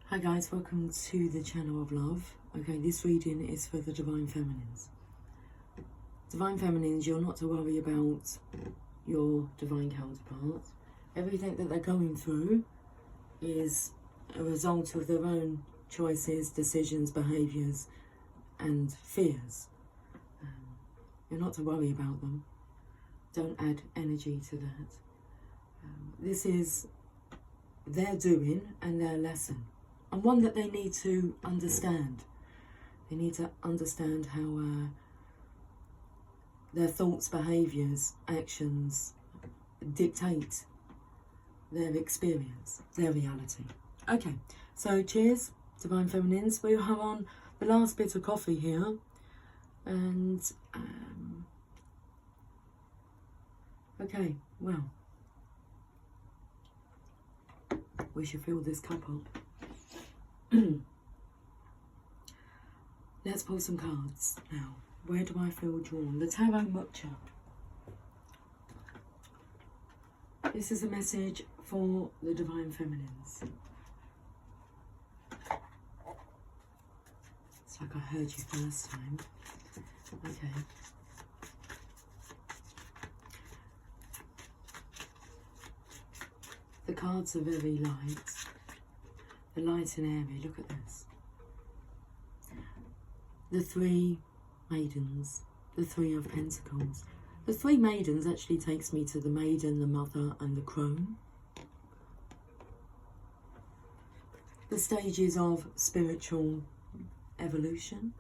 Hi guys, welcome to the channel of love. Okay, this reading is for the Divine Feminines. Divine Feminines, you're not to worry about your divine counterparts. Everything that they're going through is a result of their own choices, decisions, behaviours and fears. You're not to worry about them. Don't add energy to that. This is their doing and their lesson. And one that they need to understand. They need to understand how their thoughts, behaviours, actions dictate their experience, their reality. Okay, so cheers, Divine Feminines. We are on the last bit of coffee here. And, okay, well, we should fill this cup up. Let's pull some cards now. Where do I feel drawn? The Tarot Mucha. This is a message for the Divine Feminines. It's like I heard you first time. Okay. The cards are very light. The light and airy, look at this. The three maidens, the three of pentacles. The three maidens actually takes me to the maiden, the mother and the crone. The stages of spiritual evolution.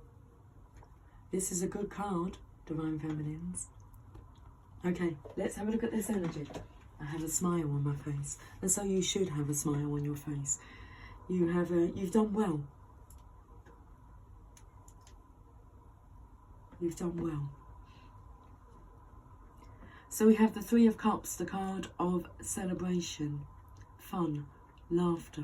This is a good card, Divine Feminines. Okay, let's have a look at this energy. I have a smile on my face, and so you should have a smile on your face. You've done well. You've done well. So we have the Three of Cups, the card of celebration, fun, laughter.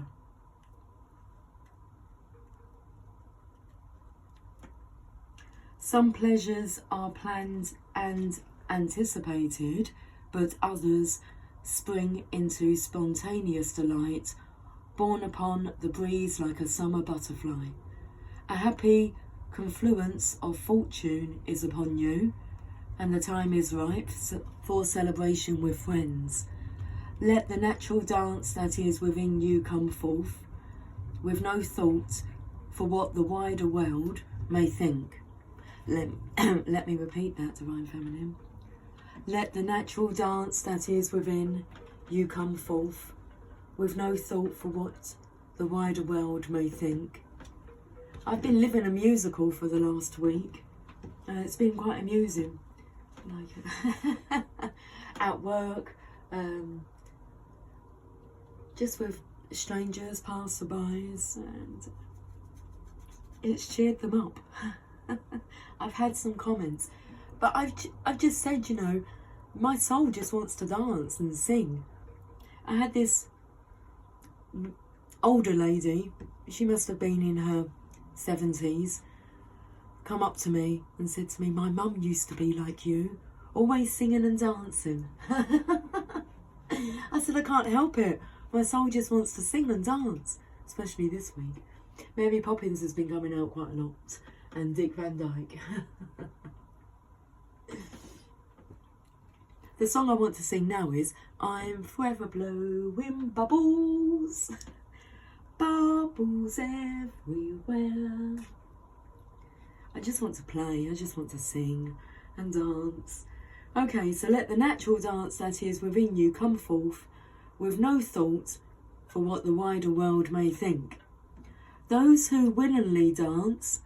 Some pleasures are planned and anticipated, but others spring into spontaneous delight, borne upon the breeze like a summer butterfly. A happy confluence of fortune is upon you, and the time is ripe for celebration with friends. Let the natural dance that is within you come forth, with no thought for what the wider world may think. Let me repeat that, Divine Feminine. Let the natural dance that is within you come forth, with no thought for what the wider world may think. I've been living a musical for the last week. It's been quite amusing. Like at work, just with strangers, passerbys, and it's cheered them up. I've had some comments, but I've just said, you know, my soul just wants to dance and sing. I had this older lady, she must have been in her 70s, come up to me and said to me, my mum used to be like you, always singing and dancing. I said, I can't help it. My soul just wants to sing and dance, especially this week. Mary Poppins has been coming out quite a lot, and Dick Van Dyke. The song I want to sing now is I'm Forever Blowing Bubbles, bubbles everywhere. I just want to play, I just want to sing and dance. Okay, so let the natural dance that is within you come forth, with no thought for what the wider world may think. Those who willingly dance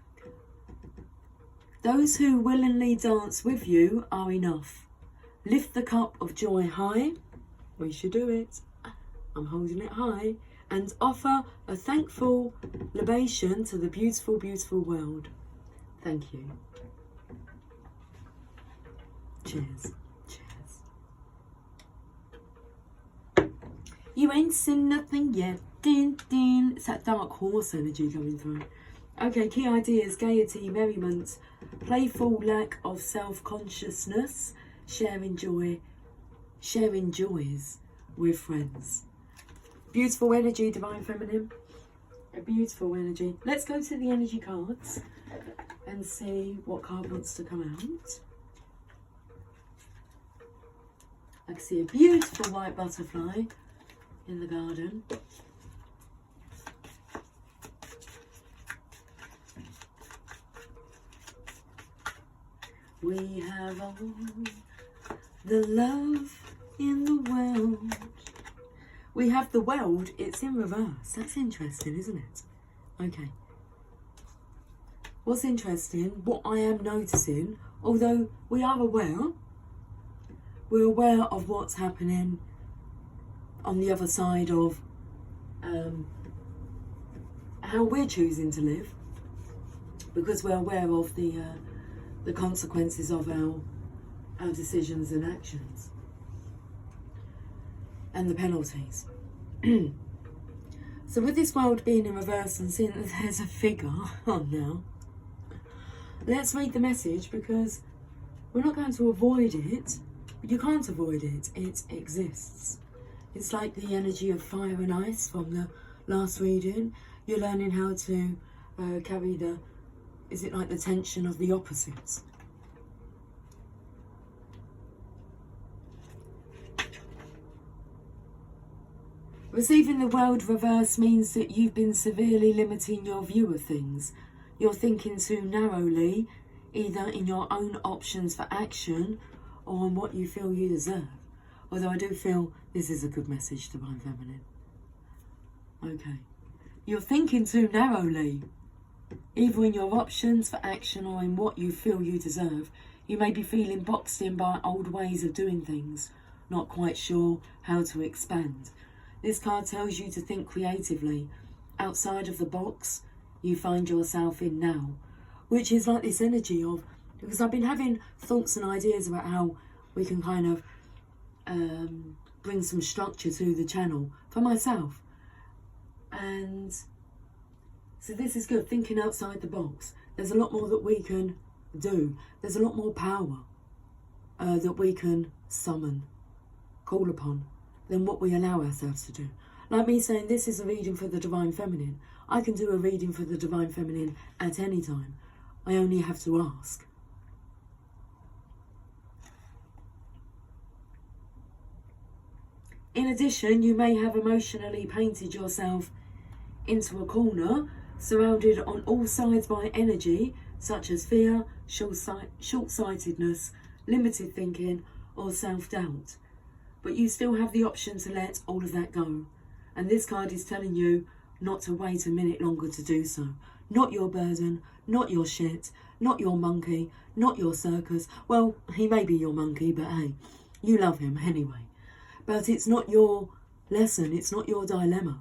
with you are enough. Lift the cup of joy high. We should do it. I'm holding it high. And offer a thankful libation to the beautiful, beautiful world. Thank you. Cheers. Cheers. You ain't seen nothing yet. Din, din. It's that dark horse energy coming through. Okay, key ideas: gaiety, merriment, playful lack of self-consciousness, sharing joys with friends. Beautiful energy, Divine Feminine. A beautiful energy. Let's go to the energy cards and see what card wants to come out. I can see a beautiful white butterfly in the garden. We have all the love in the world. We have the world, it's in reverse. That's interesting, isn't it? Okay. What's interesting, what I am noticing, although we are aware, we're aware of what's happening on the other side of how we're choosing to live, because we're aware of the consequences of our decisions and actions and the penalties. So with this world being in reverse and seeing that there's a figure on now, let's read the message, because we're not going to avoid it. You can't avoid it. It exists. It's like the energy of fire and ice from the last reading. You're learning how to carry the, is it like the tension of the opposites? Receiving the world reverse means that you've been severely limiting your view of things. You're thinking too narrowly, either in your own options for action or on what you feel you deserve. Although I do feel this is a good message, Divine Feminine. Okay. You're thinking too narrowly, either in your options for action or in what you feel you deserve. You may be feeling boxed in by old ways of doing things, not quite sure how to expand. This card tells you to think creatively, outside of the box you find yourself in now, which is like this energy of, because I've been having thoughts and ideas about how we can kind of bring some structure to the channel for myself. And so this is good, thinking outside the box. There's a lot more that we can do. There's a lot more power that we can summon, call upon, than what we allow ourselves to do. Like me saying this is a reading for the Divine Feminine. I can do a reading for the Divine Feminine at any time. I only have to ask. In addition, you may have emotionally painted yourself into a corner, surrounded on all sides by energy, such as fear, short-sightedness, limited thinking, or self-doubt. But you still have the option to let all of that go. And this card is telling you not to wait a minute longer to do so. Not your burden, not your shit, not your monkey, not your circus. Well, he may be your monkey, but hey, you love him anyway. But it's not your lesson, it's not your dilemma.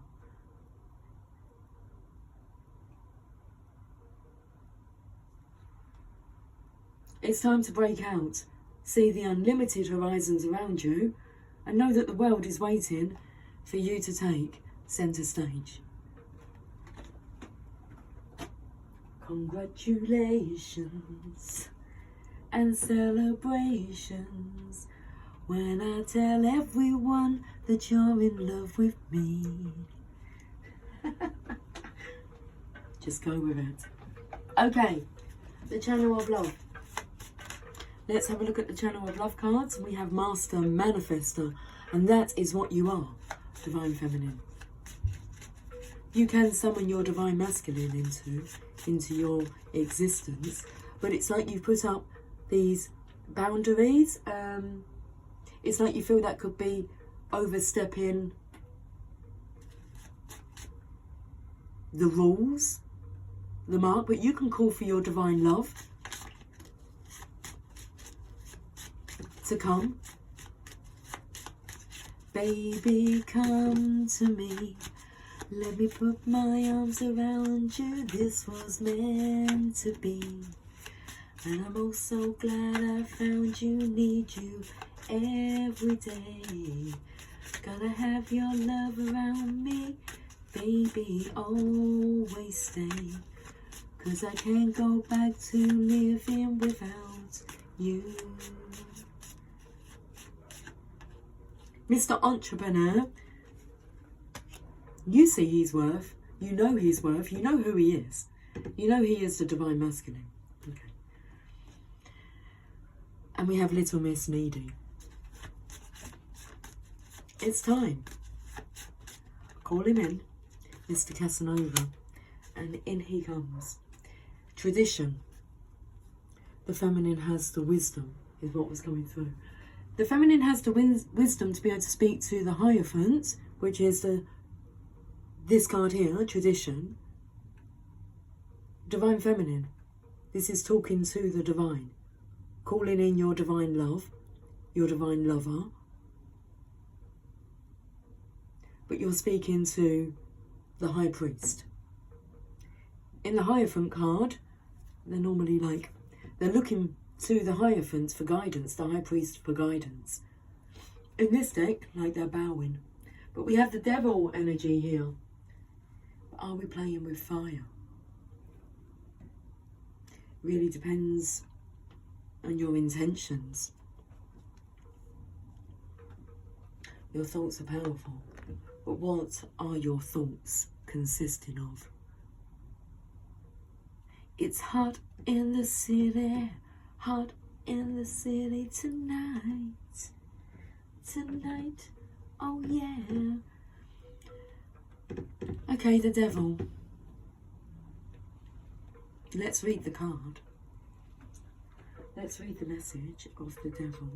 It's time to break out, see the unlimited horizons around you, and know that the world is waiting for you to take centre stage. Congratulations and celebrations when I tell everyone that you're in love with me. Just go with it. Okay, the Channel of Love. Let's have a look at the Channel of Love cards. We have Master, Manifester, and that is what you are, Divine Feminine. You can summon your Divine Masculine into your existence, but it's like you've put up these boundaries. It's like you feel that could be overstepping the rules, the mark, but you can call for your divine love to come. Baby, come to me. Let me put my arms around you. This was meant to be. And I'm oh so glad I found you. Need you every day. Gotta have your love around me. Baby, always stay. 'Cause I can't go back to living without you. Mr. Entrepreneur, you see his worth. You know his worth. You know who he is. You know he is the divine masculine. Okay. And we have Little Miss Needy. It's time. Call him in, Mr. Casanova. And in he comes. Tradition. The feminine has the wisdom, is what was coming through. The feminine has the wisdom to be able to speak to the Hierophant, which is this card here, tradition. Divine feminine. This is talking to the divine. Calling in your divine love, your divine lover. But you're speaking to the High Priest. In the Hierophant card, they're normally like, they're looking to the Hierophant for guidance, the High Priest for guidance. In this deck, like they're bowing. But we have the Devil energy here. Are we playing with fire? Really depends on your intentions. Your thoughts are powerful. But what are your thoughts consisting of? It's hot in the city, hot in the city tonight. Tonight, oh yeah. Okay, the Devil. Let's read the card. Let's read the message of the Devil.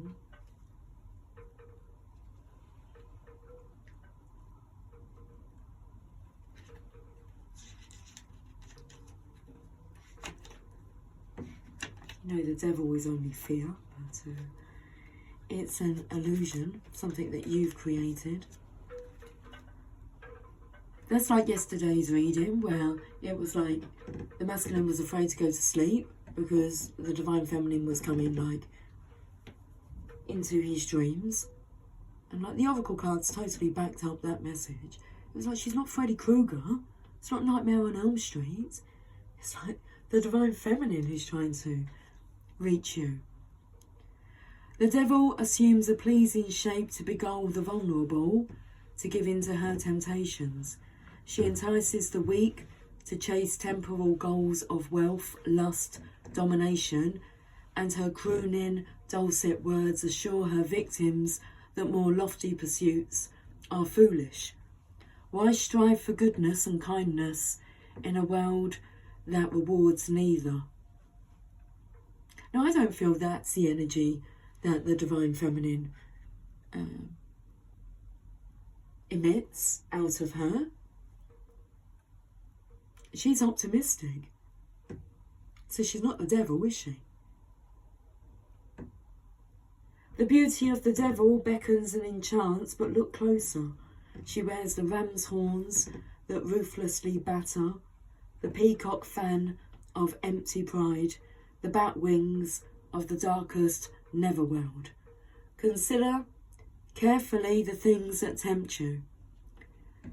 You know, the Devil is only fear, but it's an illusion, something that you've created. That's like yesterday's reading, where it was like the masculine was afraid to go to sleep because the divine feminine was coming like into his dreams. And like the oracle cards totally backed up that message. It was like, she's not Freddy Krueger. It's not Nightmare on Elm Street. It's like the divine feminine who's trying to reach you. The Devil assumes a pleasing shape to beguile the vulnerable, to give in to her temptations. She entices the weak to chase temporal goals of wealth, lust, domination, and her crooning, dulcet words assure her victims that more lofty pursuits are foolish. Why strive for goodness and kindness in a world that rewards neither? Now, I don't feel that's the energy that the divine feminine emits out of her. She's optimistic. So she's not the Devil, is she? The beauty of the Devil beckons and enchants, but look closer. She wears the ram's horns that ruthlessly batter, the peacock fan of empty pride, the bat wings of the darkest netherworld. Consider carefully the things that tempt you.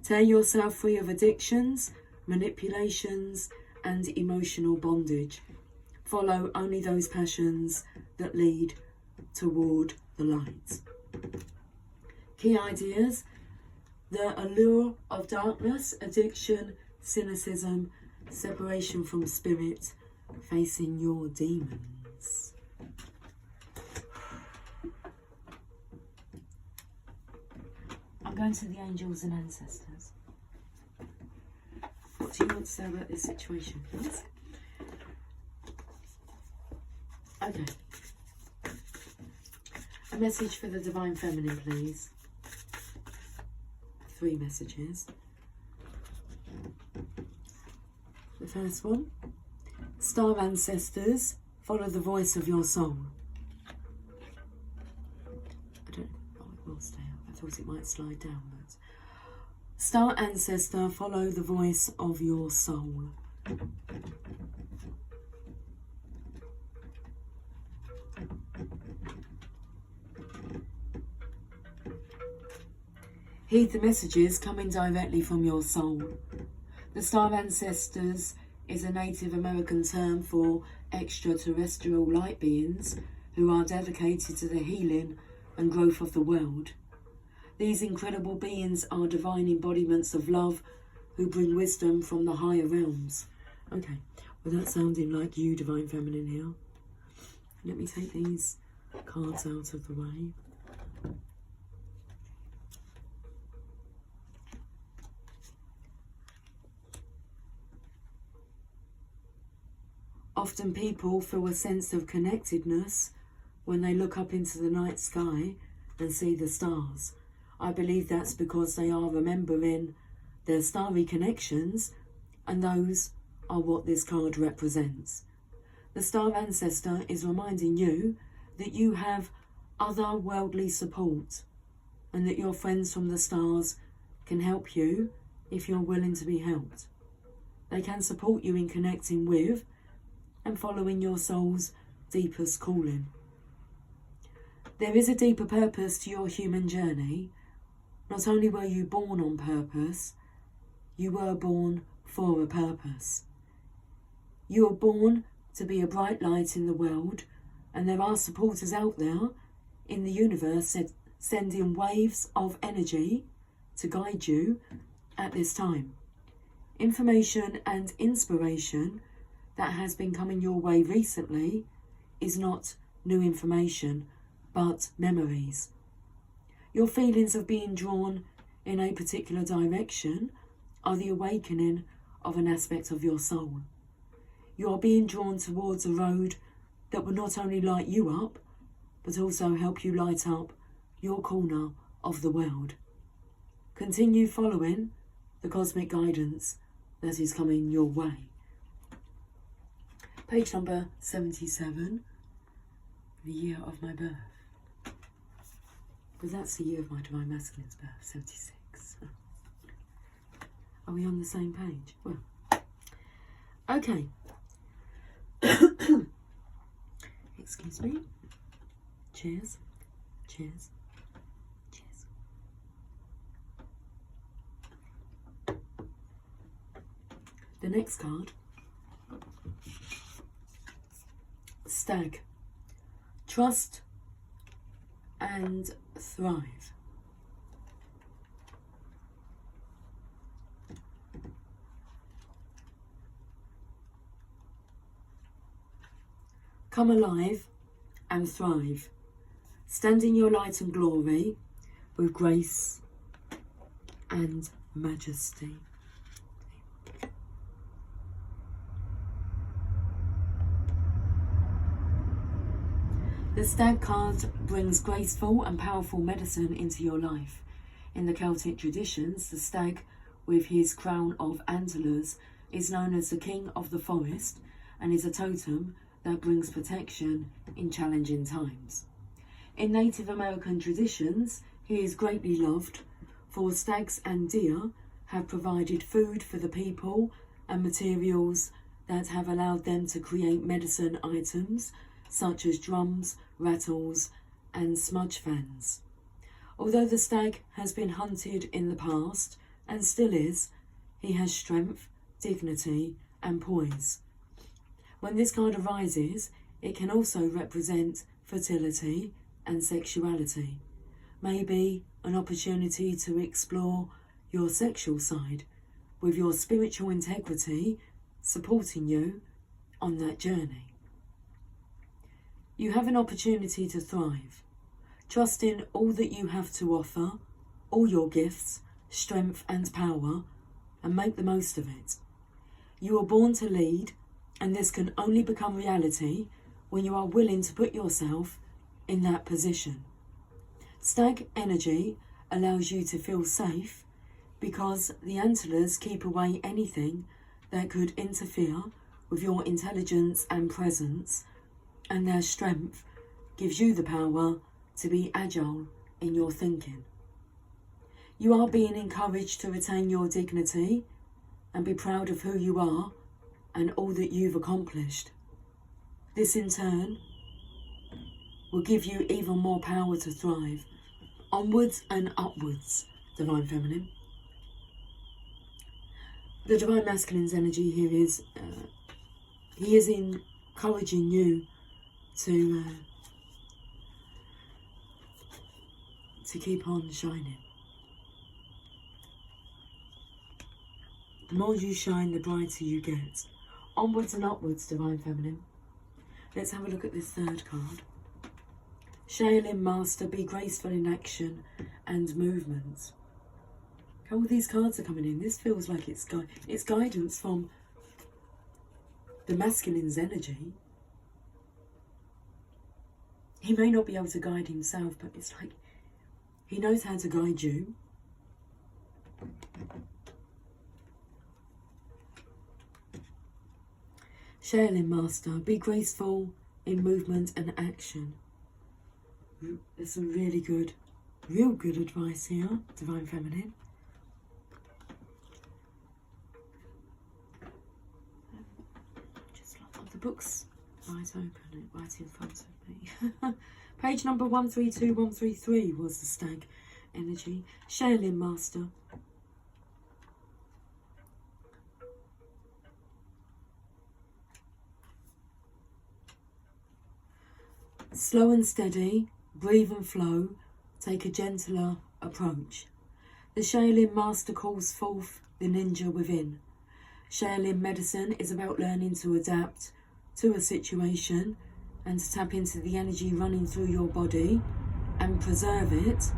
Tear yourself free of addictions, manipulations, and emotional bondage. Follow only those passions that lead toward the light. Key ideas: the allure of darkness, addiction, cynicism, separation from spirit, facing your demons. I'm going to the angels and ancestors. What do you want to say about this situation, please? Okay. A message for the divine feminine, please. 3 messages. The first one: Star ancestors, follow the voice of your soul. I don't know. Oh, it will stay up. I thought it might slide down, but Star ancestor, follow the voice of your soul. Heed the messages coming directly from your soul. The Star Ancestors is a Native American term for extraterrestrial light beings who are dedicated to the healing and growth of the world. These incredible beings are divine embodiments of love, who bring wisdom from the higher realms. Okay, well that's sounding like you, Divine Feminine, here. Let me take these cards out of the way. Often people feel a sense of connectedness when they look up into the night sky and see the stars. I believe that's because they are remembering their starry connections, and those are what this card represents. The star ancestor is reminding you that you have otherworldly support and that your friends from the stars can help you if you're willing to be helped. They can support you in connecting with and following your soul's deepest calling. There is a deeper purpose to your human journey. Not only were you born on purpose, you were born for a purpose. You were born to be a bright light in the world, and there are supporters out there in the universe sending waves of energy to guide you at this time. Information and inspiration that has been coming your way recently is not new information, but memories. Your feelings of being drawn in a particular direction are the awakening of an aspect of your soul. You are being drawn towards a road that will not only light you up, but also help you light up your corner of the world. Continue following the cosmic guidance that is coming your way. Page number 77, the year of my birth. Because that's the year of my Divine Masculine's birth, 76. Are we on the same page? Well, okay. Excuse me. Cheers. Cheers. Cheers. The next card. Stag. Trust and thrive. Come alive and thrive. Stand in your light and glory with grace and majesty. The Stag card brings graceful and powerful medicine into your life. In the Celtic traditions, the stag, with his crown of antlers, is known as the king of the forest and is a totem that brings protection in challenging times. In Native American traditions, he is greatly loved, for stags and deer have provided food for the people and materials that have allowed them to create medicine items such as drums, rattles, and smudge fans. Although the stag has been hunted in the past, and still is, he has strength, dignity, and poise. When this card arises, it can also represent fertility and sexuality. Maybe an opportunity to explore your sexual side, with your spiritual integrity supporting you on that journey. You have an opportunity to thrive. Trust in all that you have to offer, all your gifts, strength and power, and make the most of it. You are born to lead, and this can only become reality when you are willing to put yourself in that position. Stag energy allows you to feel safe because the antlers keep away anything that could interfere with your intelligence and presence, and their strength gives you the power to be agile in your thinking. You are being encouraged to retain your dignity and be proud of who you are and all that you've accomplished. This in turn will give you even more power to thrive. Onwards and upwards, Divine Feminine. The Divine Masculine's energy here is, he is encouraging you to keep on shining. The more you shine, the brighter you get. Onwards and upwards, Divine Feminine. Let's have a look at this third card. Shaolin Master, be graceful in action and movement. All these cards are coming in. This feels like it's guidance from the masculine's energy. He may not be able to guide himself, but it's like he knows how to guide you. Shaolin Master, be graceful in movement and action. There's some really good, real good advice here, Divine Feminine. Just love the books right open, right in front of me. Page number 132, 133 was the stag energy. Shaolin Master. Slow and steady, breathe and flow, take a gentler approach. The Shaolin Master calls forth the ninja within. Shaolin medicine is about learning to adapt to a situation and to tap into the energy running through your body and preserve it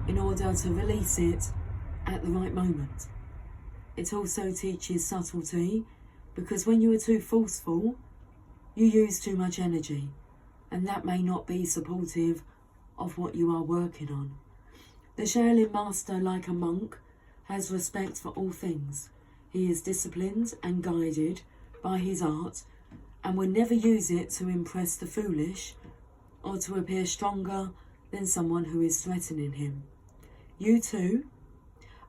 in order to release it at the right moment. It also teaches subtlety, because when you are too forceful, you use too much energy, and that may not be supportive of what you are working on. The Shaolin Master, like a monk, has respect for all things. He is disciplined and guided by his art and will never use it to impress the foolish or to appear stronger than someone who is threatening him. You too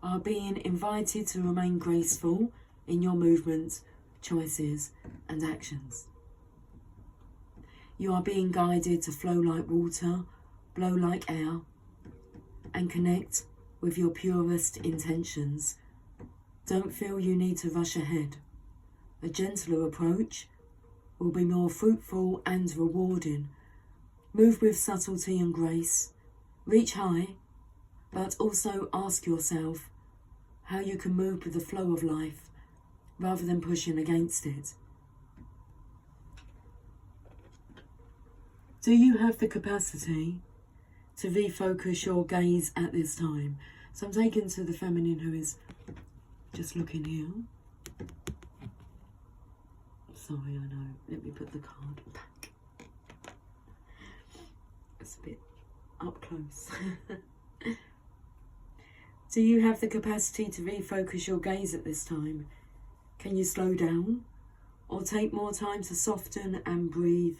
are being invited to remain graceful in your movements, choices and actions. You are being guided to flow like water, blow like air, and connect with your purest intentions. Don't feel you need to rush ahead. A gentler approach will be more fruitful and rewarding. Move with subtlety and grace. Reach high, but also ask yourself how you can move with the flow of life rather than pushing against it. Do you have the capacity to refocus your gaze at this time? So I'm taken to the feminine who is just looking here. Sorry, I know. Let me put the card back. It's a bit up close. Do you have the capacity to refocus your gaze at this time? Can you slow down or take more time to soften and breathe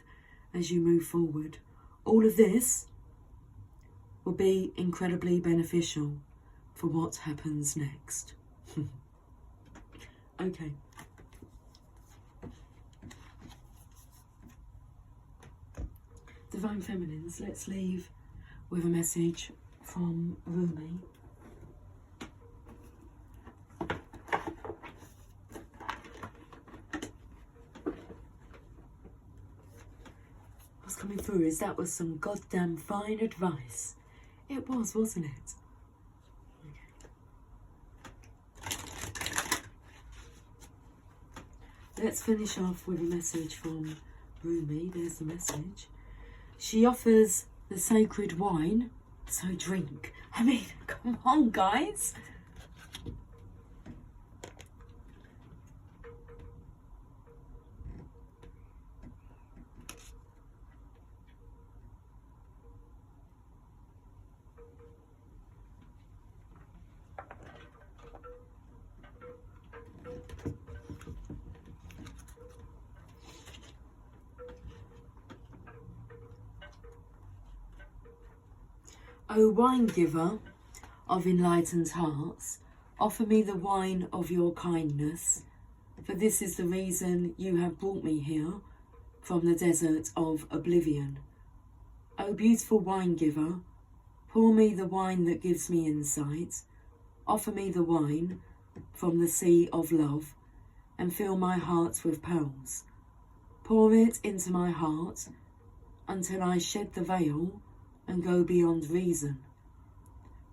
as you move forward? All of this will be incredibly beneficial for what happens next. Okay. Divine Feminines, let's leave with a message from Rumi. What's coming through is that was some goddamn fine advice. It was, wasn't it? Let's finish off with a message from Rumi. There's the message. She offers the sacred wine, so drink. I mean, come on, guys. O wine giver of enlightened hearts, offer me the wine of your kindness, for this is the reason you have brought me here from the desert of oblivion. O beautiful wine giver, pour me the wine that gives me insight, offer me the wine from the sea of love, and fill my heart with pearls. Pour it into my heart until I shed the veil and go beyond reason.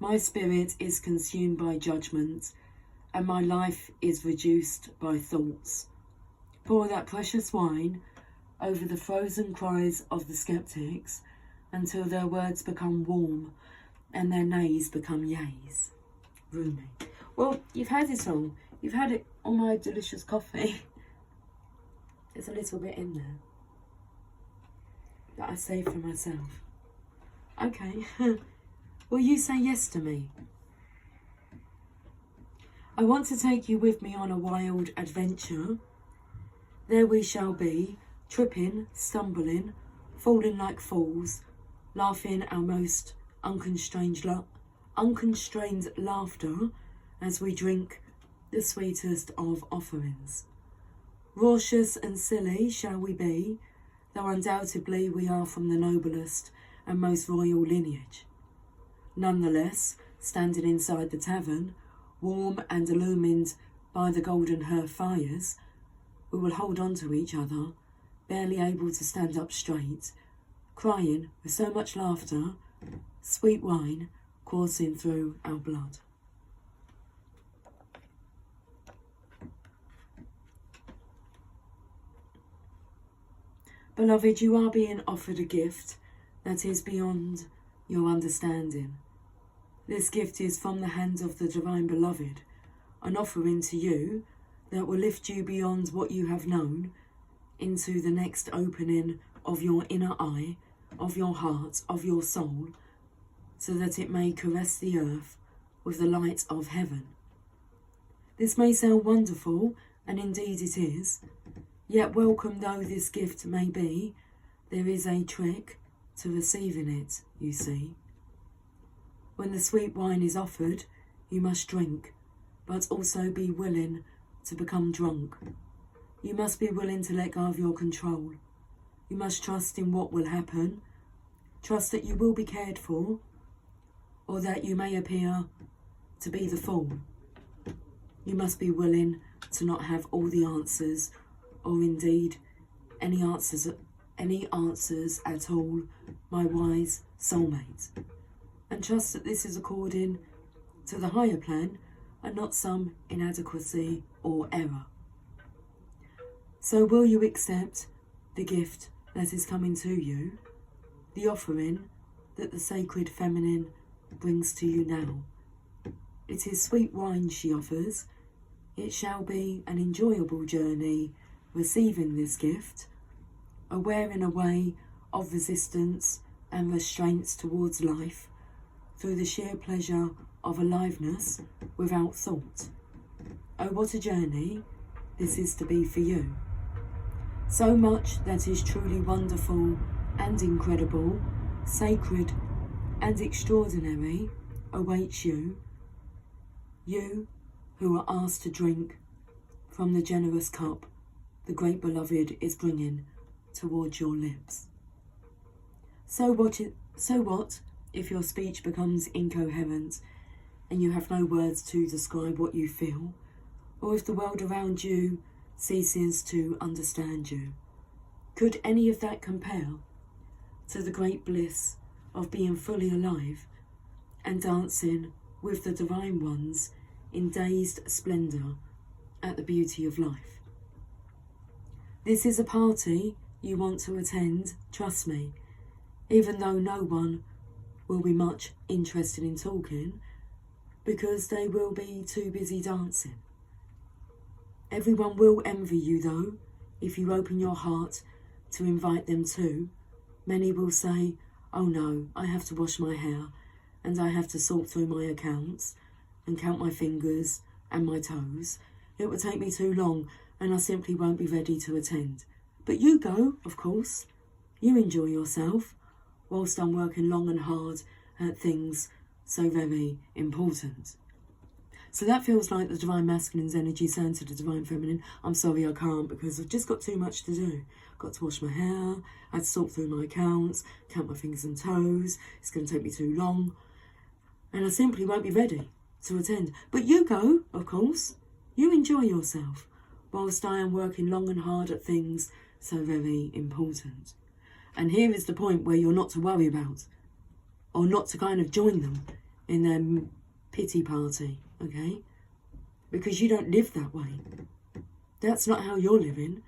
My spirit is consumed by judgment and my life is reduced by thoughts. Pour that precious wine over the frozen cries of the skeptics until their words become warm and their nays become yays. Rumi. Well, you've had it all. You've had it on my delicious coffee. There's a little bit in there that I saved for myself. Okay. Will you say yes to me? I want to take you with me on a wild adventure. There we shall be, tripping, stumbling, falling like fools, laughing our most unconstrained laughter as we drink the sweetest of offerings. Raucous and silly shall we be, though undoubtedly we are from the noblest and most royal lineage. Nonetheless, standing inside the tavern, warm and illumined by the golden hearth fires, we will hold on to each other, barely able to stand up straight, crying with so much laughter, sweet wine coursing through our blood. Beloved, you are being offered a gift that is beyond your understanding. This gift is from the hand of the Divine Beloved, an offering to you that will lift you beyond what you have known into the next opening of your inner eye, of your heart, of your soul, so that it may caress the earth with the light of heaven. This may sound wonderful, and indeed it is, yet welcome though this gift may be, there is a trick to receiving it, you see. When the sweet wine is offered, you must drink, but also be willing to become drunk. You must be willing to let go of your control. You must trust in what will happen, trust that you will be cared for, or that you may appear to be the fool. You must be willing to not have all the answers, or indeed any answers at all, my wise soulmate. And trust that this is according to the higher plan and not some inadequacy or error. So will you accept the gift that is coming to you, the offering that the sacred feminine brings to you now? It is sweet wine she offers. It shall be an enjoyable journey receiving this gift, aware in a way of resistance and restraints towards life, through the sheer pleasure of aliveness without thought. Oh, what a journey this is to be for you. So much that is truly wonderful and incredible, sacred and extraordinary awaits you, you who are asked to drink from the generous cup the great beloved is bringing towards your lips. So what if your speech becomes incoherent and you have no words to describe what you feel, or if the world around you ceases to understand you? Could any of that compare to the great bliss of being fully alive and dancing with the divine ones in dazed splendour at the beauty of life? This is a party you want to attend, trust me, even though no one will be much interested in talking, because they will be too busy dancing. Everyone will envy you though, if you open your heart to invite them too. Many will say, oh no, I have to wash my hair, and I have to sort through my accounts, and count my fingers and my toes. It will take me too long, and I simply won't be ready to attend. But you go, of course. You enjoy yourself, whilst I'm working long and hard at things so very important. So that feels like the Divine Masculine's energy saying to the Divine Feminine, I'm sorry I can't, because I've just got too much to do. I've got to wash my hair, I had to sort through my accounts, count my fingers and toes, it's going to take me too long, and I simply won't be ready to attend. But you go, of course. You enjoy yourself, whilst I am working long and hard at things so very important. And here is the point where you're not to worry about, or not to kind of join them in their pity party, okay? because you don't live that way. That's not how you're living.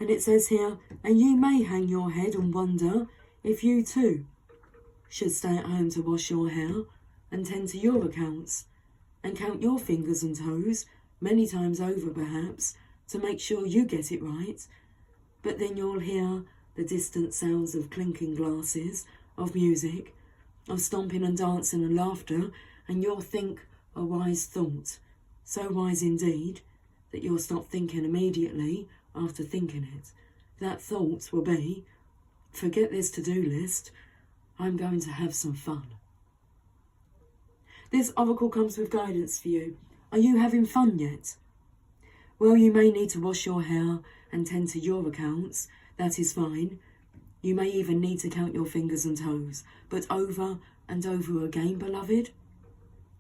And it says here, and you may hang your head and wonder if you too should stay at home to wash your hair and tend to your accounts and count your fingers and toes, many times over perhaps, to make sure you get it right. But then you'll hear the distant sounds of clinking glasses, of music, of stomping and dancing and laughter, and you'll think a wise thought, so wise indeed that you'll stop thinking immediately after thinking it. That thought will be, forget this to-do list, I'm going to have some fun. This oracle comes with guidance for you. Are you having fun yet? Well, you may need to wash your hair and tend to your accounts. That is fine. You may even need to count your fingers and toes. But over and over again, beloved,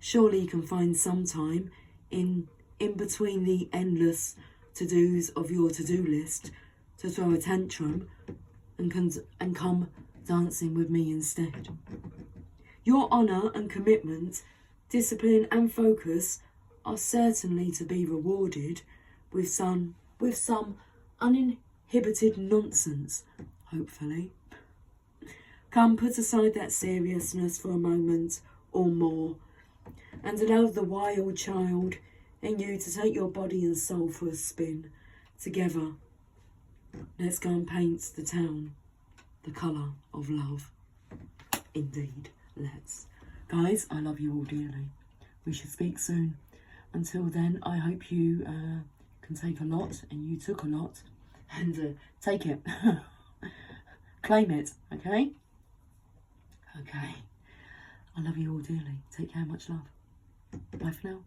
surely you can find some time in between the endless to-dos of your to-do list to throw a tantrum and come dancing with me instead. Your honour and commitment, discipline and focus are certainly to be rewarded with some uninhibited nonsense, hopefully. Come, put aside that seriousness for a moment or more and allow the wild child in you to take your body and soul for a spin. Together, let's go and paint the town the colour of love. Indeed, let's. Guys, I love you all dearly. We shall speak soon. Until then, I hope you can take a lot, and you took a lot, and take it. Claim it, okay? Okay. I love you all dearly. Take care, much love. Bye for now.